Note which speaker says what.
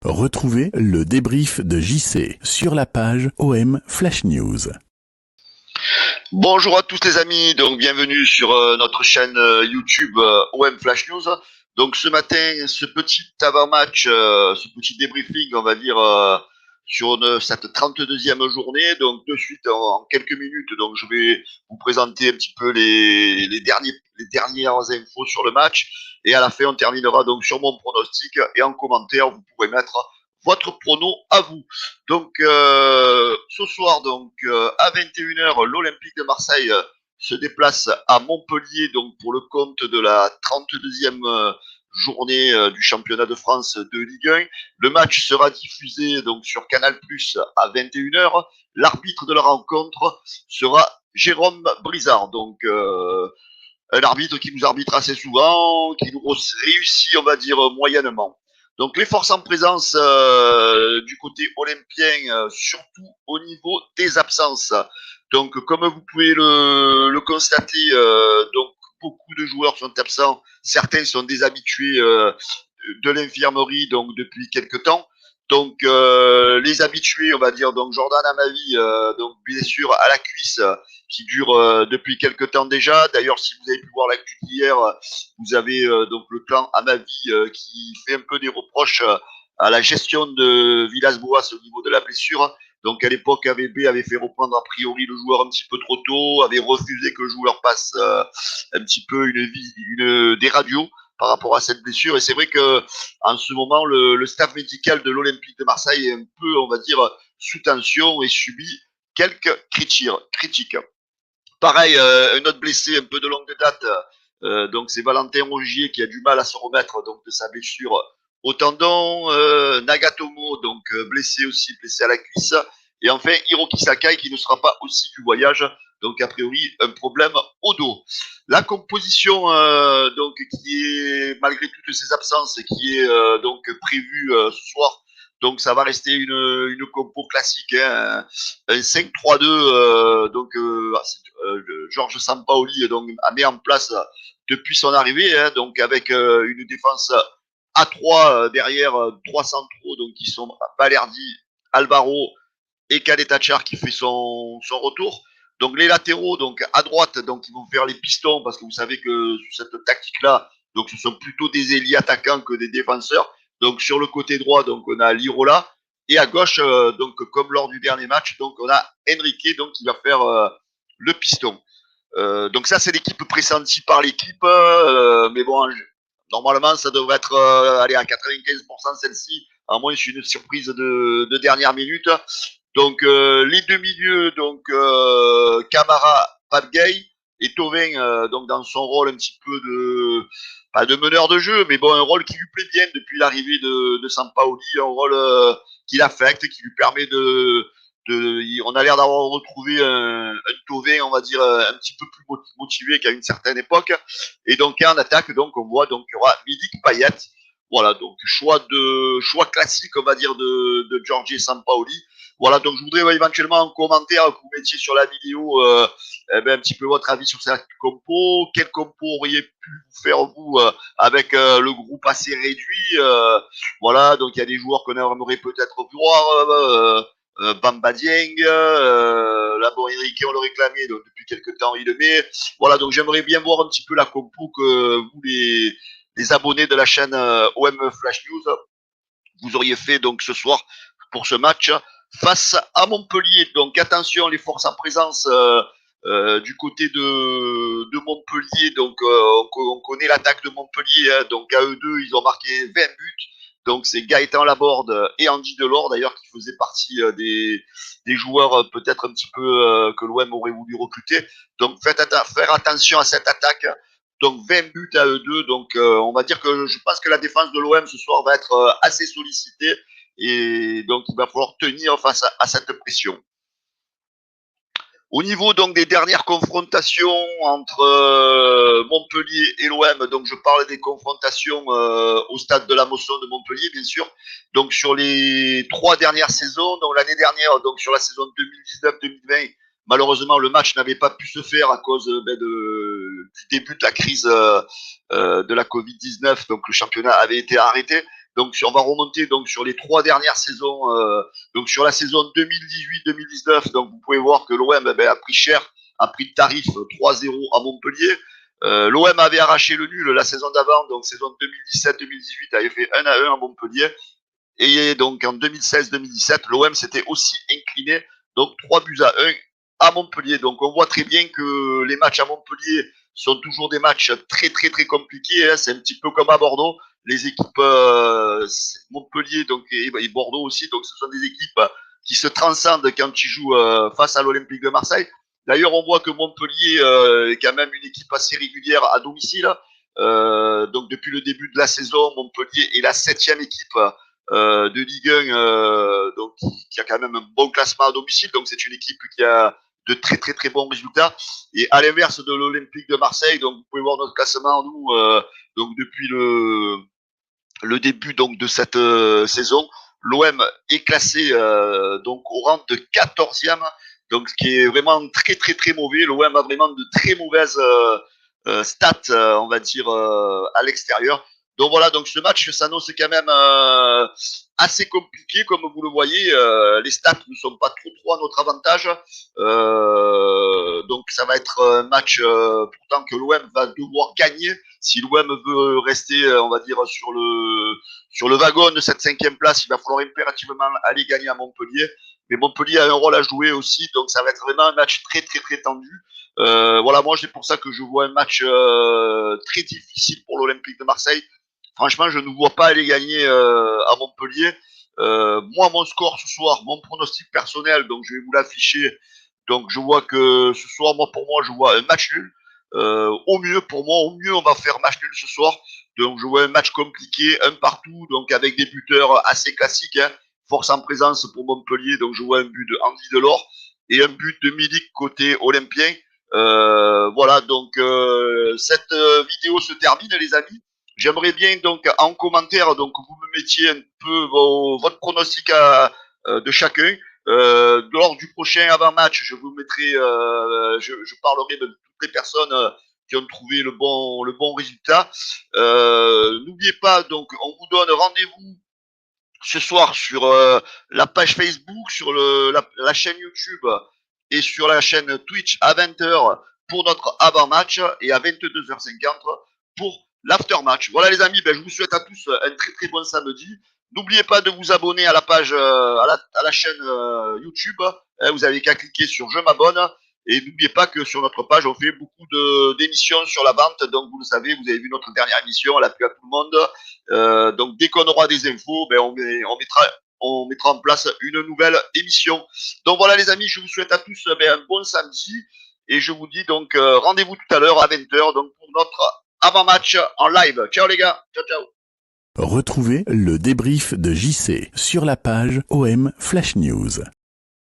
Speaker 1: Retrouvez le débrief de JC sur la page OM Flash News.
Speaker 2: Bonjour à tous les amis, donc bienvenue sur notre chaîne YouTube OM Flash News. Donc ce matin, ce petit avant-match, ce petit débriefing, on va dire, sur cette 32e journée. Donc de suite, en quelques minutes, donc je vais vous présenter un petit peu les dernières infos sur le match. Et à la fin, on terminera donc sur mon pronostic. Et en commentaire, vous pourrez mettre votre prono à vous. Donc ce soir, donc à 21h, l'Olympique de Marseille se déplace à Montpellier, donc pour le compte de la 32e journée du championnat de France de Ligue 1. Le match sera diffusé donc sur Canal+ à 21h. L'arbitre de la rencontre sera Jérôme Brizard, donc un arbitre qui nous arbitre assez souvent, qui nous réussit, on va dire, moyennement. Donc les forces en présence du côté olympien, surtout au niveau des absences. Donc comme vous pouvez le constater, donc beaucoup de joueurs sont absents. Certains sont des habitués de l'infirmerie donc depuis quelques temps. Donc les habitués, on va dire, donc Jordan Amavi, donc blessure à la cuisse qui dure depuis quelques temps déjà. D'ailleurs, si vous avez pu voir l'actu d'hier, vous avez donc le clan Amavi qui fait un peu des reproches à la gestion de Villas-Boas au niveau de la blessure. Donc à l'époque, AVB avait fait reprendre a priori le joueur un petit peu trop tôt, avait refusé que le joueur passe un petit peu des radios par rapport à cette blessure. Et c'est vrai que en ce moment, le staff médical de l'Olympique de Marseille est un peu, on va dire, sous tension et subit quelques critiques. Pareil, un autre blessé un peu de longue date, donc c'est Valentin Rongier qui a du mal à se remettre donc de sa blessure au tendon. Nagatomo, donc blessé à la cuisse. Et enfin, Hiroki Sakai qui ne sera pas aussi du voyage, donc a priori un problème au dos. La composition donc qui est malgré toutes ces absences, qui est donc prévue ce soir. Donc ça va rester une compo classique, hein, un 5-3-2, donc Georges Sampaoli donc a mis en place depuis son arrivée, hein, donc avec une défense à 3 derrière, 3 centraux donc qui sont Balerdi, Alvaro et Kadetachar qui fait son retour. Donc les latéraux, donc à droite, donc ils vont faire les pistons parce que vous savez que cette tactique-là, donc ce sont plutôt des ailiers attaquants que des défenseurs. Donc sur le côté droit, donc on a Lirola et à gauche, donc comme lors du dernier match, donc on a Enrique donc qui va faire le piston. Donc ça c'est l'équipe pressentie par l'équipe, mais bon normalement ça devrait être allez, à 95% celle-ci, à moins d'une surprise de dernière minute. Donc les deux milieux, donc Camara, Papgay et Tovin, donc dans son rôle un petit peu de pas de meneur de jeu, mais bon un rôle qui lui plaît bien depuis l'arrivée de Sampaoli, un rôle qui l'affecte, qui lui permet on a l'air d'avoir retrouvé un Tovin, on va dire un petit peu plus motivé qu'à une certaine époque. Et donc en attaque, donc on voit donc il y aura Milik Payet. Voilà, donc choix classique, on va dire, de Giorgi Sampaoli. Voilà, donc je voudrais éventuellement en commentaire que vous mettiez sur la vidéo un petit peu votre avis sur cette compo. Quel compo auriez pu vous faire vous avec le groupe assez réduit voilà, donc il y a des joueurs qu'on aimerait peut-être voir. Bamba Dieng, là bon Enrique on le réclamait donc depuis quelques temps il le met. Voilà, donc j'aimerais bien voir un petit peu la compo que vous les abonnés de la chaîne OM Flash News vous auriez fait donc ce soir pour ce match face à Montpellier. Donc attention, les forces en présence du côté de Montpellier. Donc on connaît l'attaque de Montpellier. Hein, donc à eux deux, ils ont marqué 20 buts. Donc c'est Gaëtan Laborde et Andy Delors d'ailleurs qui faisaient partie des joueurs peut-être un petit peu que l'OM aurait voulu recruter. Donc faire attention à cette attaque. Donc 20 buts à eux deux. Donc on va dire que je pense que la défense de l'OM ce soir va être assez sollicitée et donc il va falloir tenir face à cette pression. Au niveau donc des dernières confrontations entre Montpellier et l'OM, donc je parle des confrontations au stade de la Mosson de Montpellier, bien sûr. Donc sur les 3 dernières saisons, donc l'année dernière, donc sur la saison 2019-2020, malheureusement le match n'avait pas pu se faire à cause du début de la crise de la Covid-19, donc le championnat avait été arrêté. Donc on va remonter donc sur les 3 dernières saisons, donc sur la saison 2018-2019. Donc vous pouvez voir que l'OM a pris cher, a pris le tarif 3-0 à Montpellier. L'OM avait arraché le nul la saison d'avant, donc saison 2017-2018 avait fait 1-1 à Montpellier. Et donc en 2016-2017, l'OM s'était aussi incliné, donc 3-1 à Montpellier. Donc on voit très bien que les matchs à Montpellier sont toujours des matchs très très très compliqués. Hein. C'est un petit peu comme à Bordeaux. Les équipes Montpellier donc, et Bordeaux aussi, donc ce sont des équipes qui se transcendent quand ils jouent face à l'Olympique de Marseille. D'ailleurs, on voit que Montpellier est quand même une équipe assez régulière à domicile. Donc depuis le début de la saison, Montpellier est la 7e équipe de Ligue 1, donc qui a quand même un bon classement à domicile. Donc c'est une équipe qui a de très très très bons résultats. Et à l'inverse de l'Olympique de Marseille, donc vous pouvez voir notre classement nous, donc depuis le début donc de cette saison, l'OM est classé donc au rang de 14e, donc ce qui est vraiment très très très mauvais. L'OM a vraiment de très mauvaises stats, on va dire, à l'extérieur. Donc voilà, donc ce match s'annonce quand même assez compliqué, comme vous le voyez. Les stats ne sont pas trop à notre avantage. Donc ça va être un match pourtant que l'OM va devoir gagner si l'OM veut rester, on va dire, sur le wagon de cette 5e place. Il va falloir impérativement aller gagner à Montpellier. Mais Montpellier a un rôle à jouer aussi, donc ça va être vraiment un match très très très tendu. Voilà, moi c'est pour ça que je vois un match très difficile pour l'Olympique de Marseille. Franchement, je ne vois pas aller gagner à Montpellier. Moi, mon score ce soir, mon pronostic personnel, donc je vais vous l'afficher. Donc je vois que ce soir, pour moi, je vois un match nul. Au mieux, pour moi, au mieux, on va faire match nul ce soir. Donc je vois un match compliqué, un partout, donc avec des buteurs assez classiques. Hein. Force en présence pour Montpellier, donc je vois un but de Andy Delors et un but de Milik côté olympien. Voilà, donc cette vidéo se termine, les amis. J'aimerais bien donc en commentaire, donc vous me mettiez un peu votre pronostic de chacun. Lors du prochain avant-match, je vous mettrai, je parlerai de toutes les personnes qui ont trouvé le bon résultat. N'oubliez pas, donc on vous donne rendez-vous ce soir sur la page Facebook, sur la chaîne YouTube et sur la chaîne Twitch à 20h pour notre avant-match et à 22h50 pour l'after-match. Voilà les amis, je vous souhaite à tous un très très bon samedi. N'oubliez pas de vous abonner à la page, à la chaîne YouTube. Vous avez qu'à cliquer sur je m'abonne. Et n'oubliez pas que sur notre page, on fait beaucoup d'émissions sur la vente. Donc vous le savez, vous avez vu notre dernière émission, elle a plu à tout le monde. Donc dès qu'on aura des infos, on mettra en place une nouvelle émission. Donc voilà les amis, je vous souhaite à tous un bon samedi et je vous dis donc rendez-vous tout à l'heure à 20h donc pour notre avant-match en live. Ciao les gars, ciao ciao.
Speaker 1: Retrouvez le débrief de JC sur la page OM Flash News.